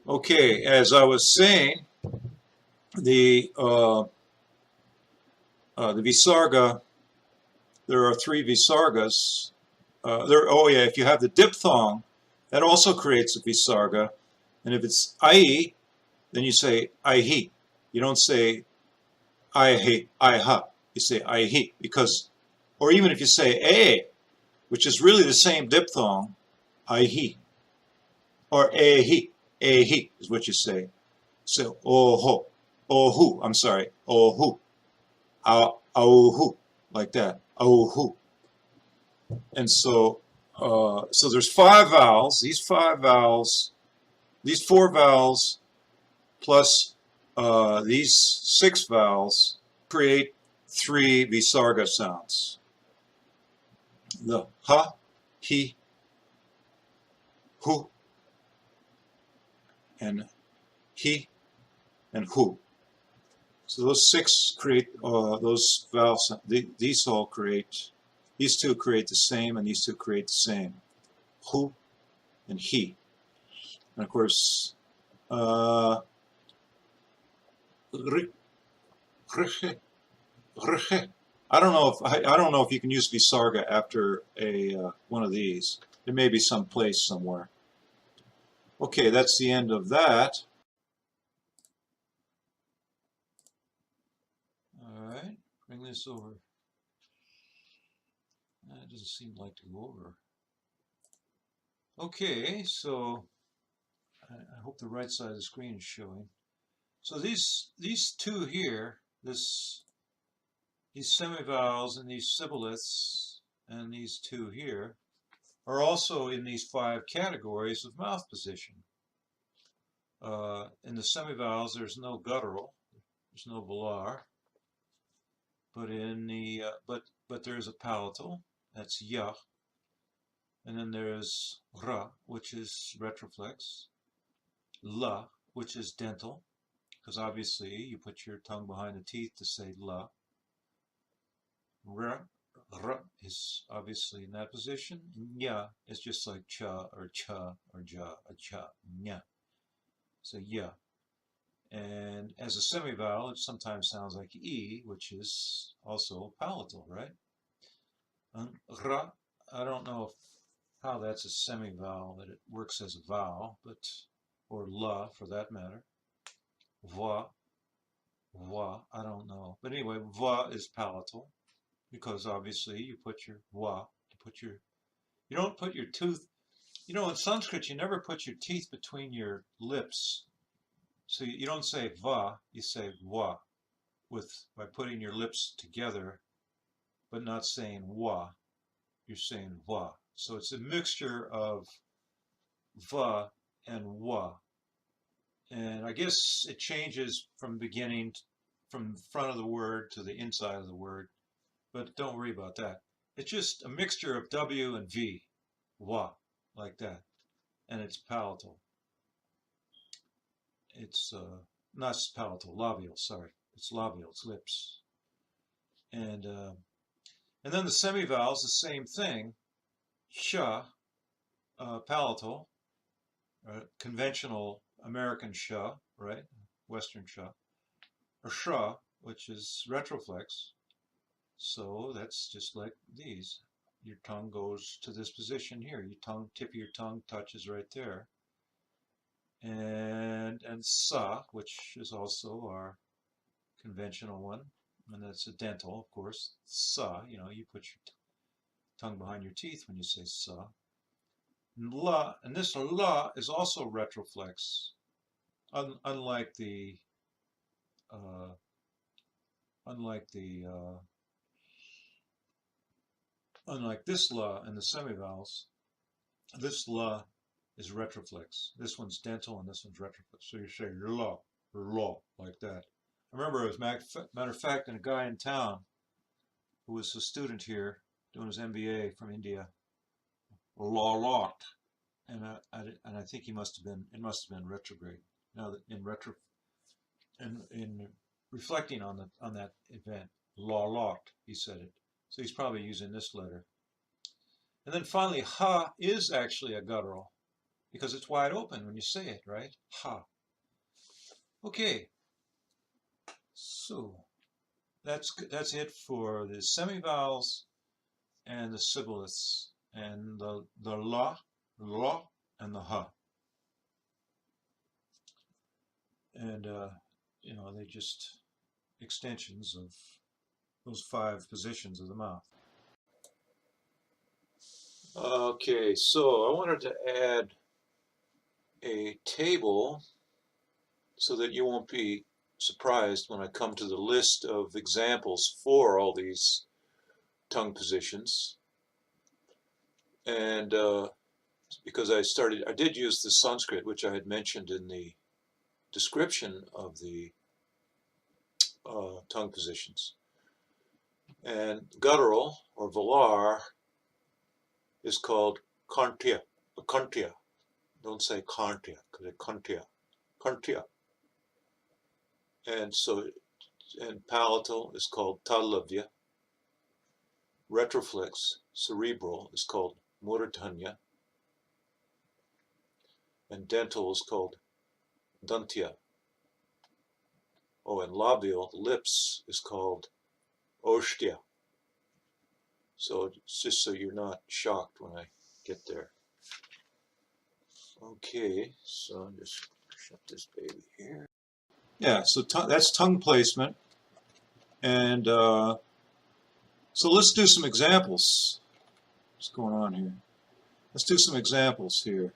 Okay, as I was saying, the visarga. There are three visargas. Oh yeah, if you have the diphthong, that also creates a visarga. And if it's ai, then you say aihi. You don't say aihi, aiha. You say aihi because, or even if you say a, which is really the same diphthong, aihi, or ehi, ehi is what you say. So oho, ohu. I'm sorry, ohu, auhu, like that, auhu. And so there's five vowels. These four vowels plus these six vowels create three visarga sounds. The ha, he, hu, and he, and hu. So those six create those vowels. These all create. These two create the same, and these two create the same. Hu and he. And of course, uh, I don't know if you can use visarga after a one of these. There may be some place somewhere. Okay, that's the end of that. All right, bring this over. It doesn't seem like to go over. Okay, so I hope the right side of the screen is showing. So these two here, these semivowels and these sibilants and these two here are also in these five categories of mouth position. In the semivowels, there's no guttural, there's no velar, but in the but there's a palatal, that's ya, and then there's ra, which is retroflex, la, which is dental, because obviously you put your tongue behind the teeth to say la. R, r is obviously in that position. Nya is just like cha or ja or cha, nya. So ya. And as a semivowel, it sometimes sounds like e, which is also palatal, right? And ra, I don't know how that's a semivowel, that it works as a vowel, but or la for that matter. Va, I don't know. But anyway, va is palatal because obviously you put your va, you don't put your tooth, in Sanskrit you never put your teeth between your lips. So you don't say va, you say va by putting your lips together, but not saying wa. You're saying va. So it's a mixture of va and wa. And I guess it changes from beginning, from the front of the word to the inside of the word, but don't worry about that. It's just a mixture of W and V, wa, like that. And it's palatal. It's not palatal, labial, sorry. It's labial, it's lips. And then the semivowels, the same thing. Sha, palatal, conventional American sha, right? Western sha. Or sha, which is retroflex. So that's just like these. Your tongue goes to this position here. Your tongue, tip of your tongue touches right there. And sa, which is also our conventional one, and that's a dental, of course. Sa, you put your tongue behind your teeth when you say sa. And la, and this la is also retroflex, unlike the uh, unlike the unlike this la and the semivowels. This la is retroflex. This one's dental and this one's retroflex. So you say la or law like that. I remember, as a matter of fact, a guy in town who was a student here doing his MBA from India, law, and I think it must have been retrograde. Now that in reflecting on that event, law, he said it. So he's probably using this letter. And then finally, ha is actually a guttural. because it's wide open when you say it, right? Ha. Okay, so that's it for the semivowels and the sibilants and the la, and the ha. And they're just extensions of those 5 positions of the mouth. Okay, so I wanted to add a table so that you won't be surprised when I come to the list of examples for all these tongue positions. And because I did use the Sanskrit, which I had mentioned in the description of the tongue positions. And guttural or velar is called kantia. Don't say kantia, because it's kantia. And palatal is called talavya. Retroflex, cerebral, is called murtanya. And dental is called dantya. Oh, and labial, lips, is called oshtya. So it's just so you're not shocked when I get there. Okay, so I'll just shut this baby here. Yeah, so that's tongue placement. And so let's do some examples. What's going on here? Let's do some examples here.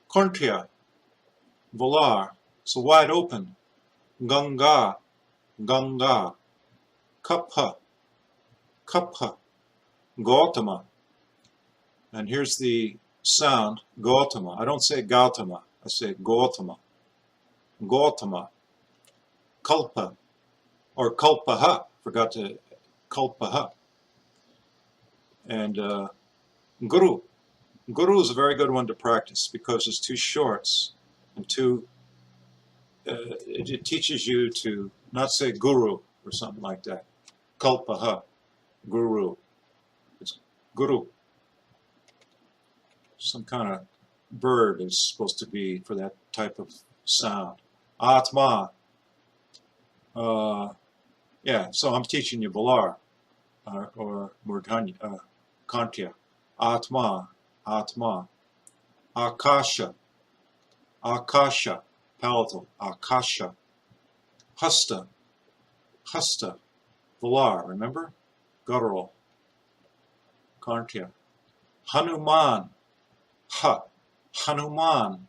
Kontia, volar, so wide open. Ganga, ganga. Kapha, kapha. Gautama. And here's the sound, Gautama. I don't say Gautama, I say Gautama. Gautama. Kalpa, or kalpaha. Forgot to kalpaha. And guru. Guru is a very good one to practice because it's 2 shorts and it teaches you to not say guru or something like that. Kalpaha, guru. It's guru. Some kind of bird is supposed to be for that type of sound. Atma. Yeah, so I'm teaching you Balar or Murdhanya, Kantya. Atma, Atma. Akasha, Akasha, palatal, Akasha. Hasta, Hasta, Valar, remember? Guttural, Kantya. Hanuman, Ha, Hanuman.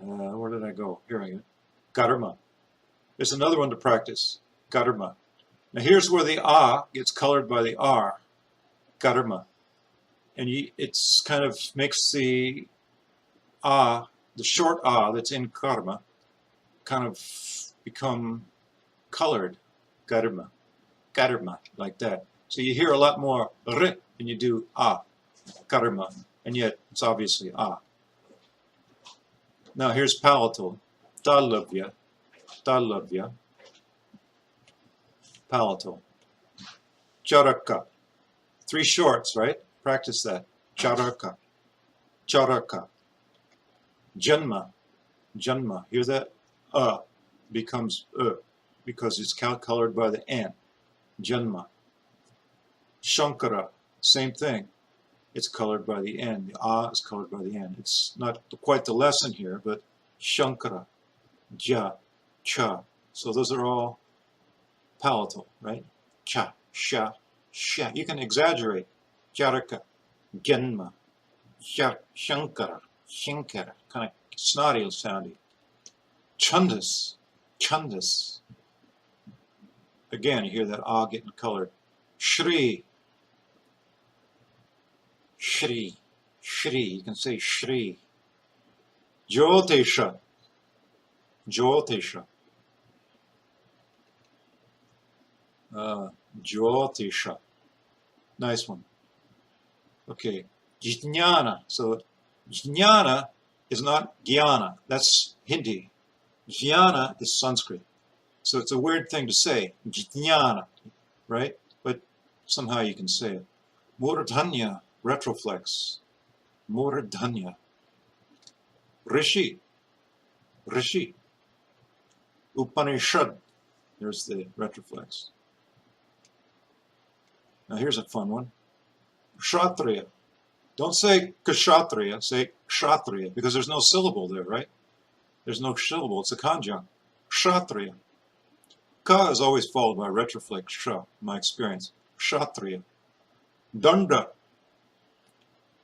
Where did I go? Here I am. Gutterma. There's another one to practice. Gutterma. Now here's where the ah gets colored by the r. Gutterma. And it's kind of makes the ah, the short ah that's in karma, kind of become colored. Gutterma. Gutterma, like that. So you hear a lot more r than you do ah. Gutterma. And yet it's obviously ah. Now here's palatal. Talavya. Talavya. Palatal. Charaka. 3 shorts, right? Practice that. Charaka. Charaka. Janma. Janma. Hear that? Becomes because it's colored by the N. Janma. Shankara. Same thing. It's colored by the N. The is colored by the N. It's not quite the lesson here, but Shankara. Ja. Cha. So those are all palatal, right? Cha, sha, sha. You can exaggerate. Jaraka, Genma, Shankara, Shankara. Kind of snotty sounding. Chandas, Chandas. Again, you hear that ah getting colored. Shri, Shri, Shri. You can say Shri. Jyotisha, Jyotisha. Jyotisha. Nice one. Okay. Jnana. So jnana is not jnana. That's Hindi. Jnana is Sanskrit. So it's a weird thing to say. Jnana. Right? But somehow you can say it. Murtanya. retroflex, Murdanya, Rishi, Rishi, Upanishad, there's the retroflex. Now here's a fun one, Kshatriya. Don't say Kshatriya, say Kshatriya, because there's no syllable there, right? There's no syllable, it's a conjunct. Kshatriya. Ka is always followed by retroflex sha, in my experience. Kshatriya. Danda.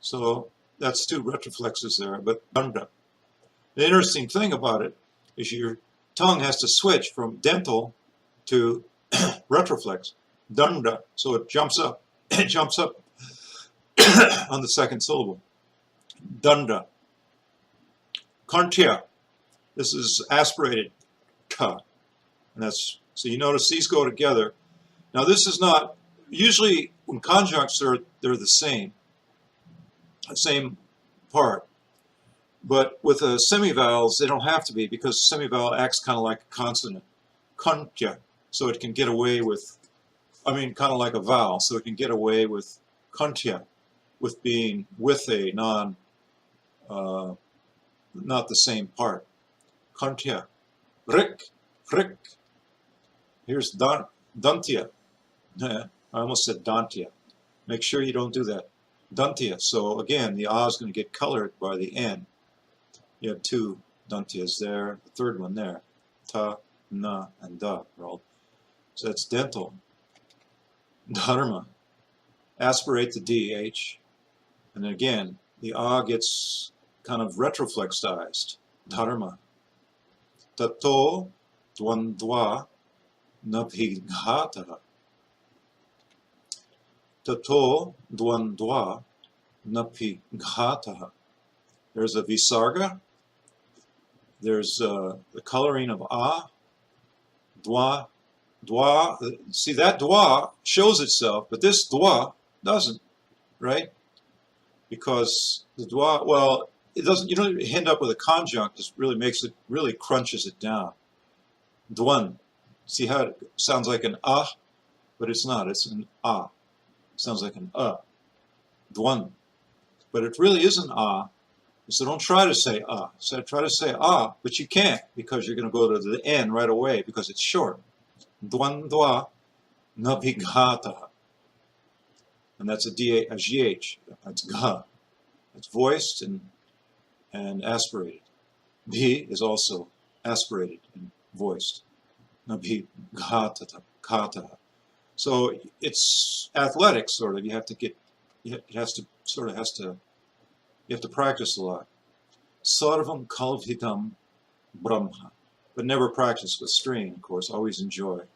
So that's two retroflexes there, but danda. The interesting thing about it is your tongue has to switch from dental to retroflex. Danda. So it jumps up. It jumps up on the second syllable. Danda. Kantya. This is aspirated ka. And that's, so you notice these go together. Now this is not, usually when conjuncts they're the same part. But with semivowels, they don't have to be, because semivowel acts kind of like a consonant. Kantya. So it can get away with, kind of like a vowel, so it can get away with kantya, with being with a not the same part. Kantya. Rik, rik. Here's dantya. I almost said dantya. Make sure you don't do that. Dantya. So again, the ah is going to get colored by the N. You have two dantyas there, the third one there. Ta, na, and da. So that's dental. Dharma. Aspirate the DH. And then again, the ah gets kind of retroflexized. Dharma. Tato dvandva nabhighataha. Tato dvandva nabhighataha. There's a visarga. There's the coloring of ah. Dwa. Dwa. See, that dwa shows itself, but this dwa doesn't, right? Because the dwa, well, it doesn't, you don't end up with a conjunct. It really makes it, really crunches it down. Dwan. See how it sounds like an ah, but it's not. It's an ah. It sounds like an Dwan. But it really is an ah. So don't try to say ah. So try to say ah, but you can't, because you're going to go to the N right away because it's short. Dwan dwa nabhighataha. And that's a GH. That's ga. It's voiced and aspirated. Bhi is also aspirated and voiced. Nabhighataha. So it's athletic, sort of. You have to get, you have to practice a lot. Sarvam kalvidam brahma. But never practice with strain, of course. Always enjoy.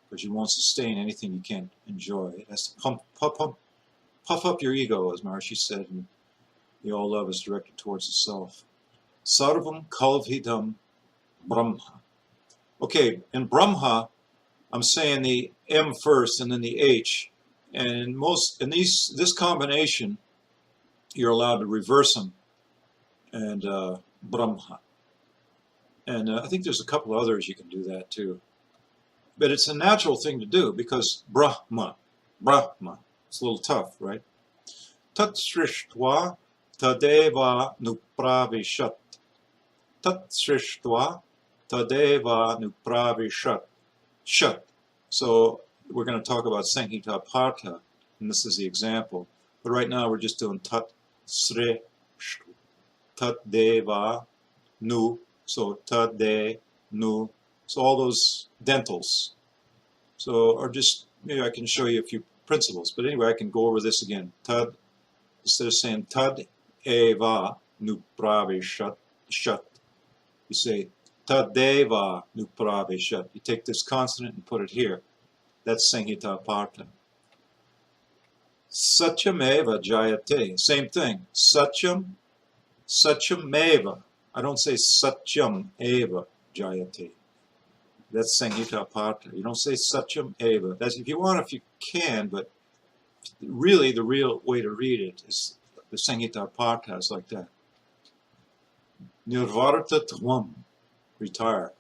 Because you won't sustain anything you can't enjoy. It has to puff up your ego, as Maharishi said, and the all love is directed towards the self. Sarvam kalvidam brahma. Okay, in Brahma, I'm saying the M first and then the H. And in this combination, you're allowed to reverse them. And Brahma. And I think there's a couple others you can do that too. But it's a natural thing to do, because Brahma, it's a little tough, right? Tat srishtva tadeva nupravishat. Tat srishtva tadeva nupravishat. Shat. So we're going to talk about Sanghita Partha, and this is the example. But right now we're just doing tat srishtva. Tat deva nu. So tad de nu. So all those dentals. So, or just, maybe I can show you a few principles. But anyway, I can go over this again. Tad, instead of saying tad eva nu pravishat, shat, you say tad deva nu pravishat. You take this consonant and put it here. That's Sanghita Partha. Satyameva jayate. Same thing. Satyameva. I don't say Satyam eva jayate. That's Sanghita Partha. You don't say Satyam eva. That's, if you want, if you can, but really the real way to read it is the Sanghita Partha is like that. Nirvarta tvam. Retire.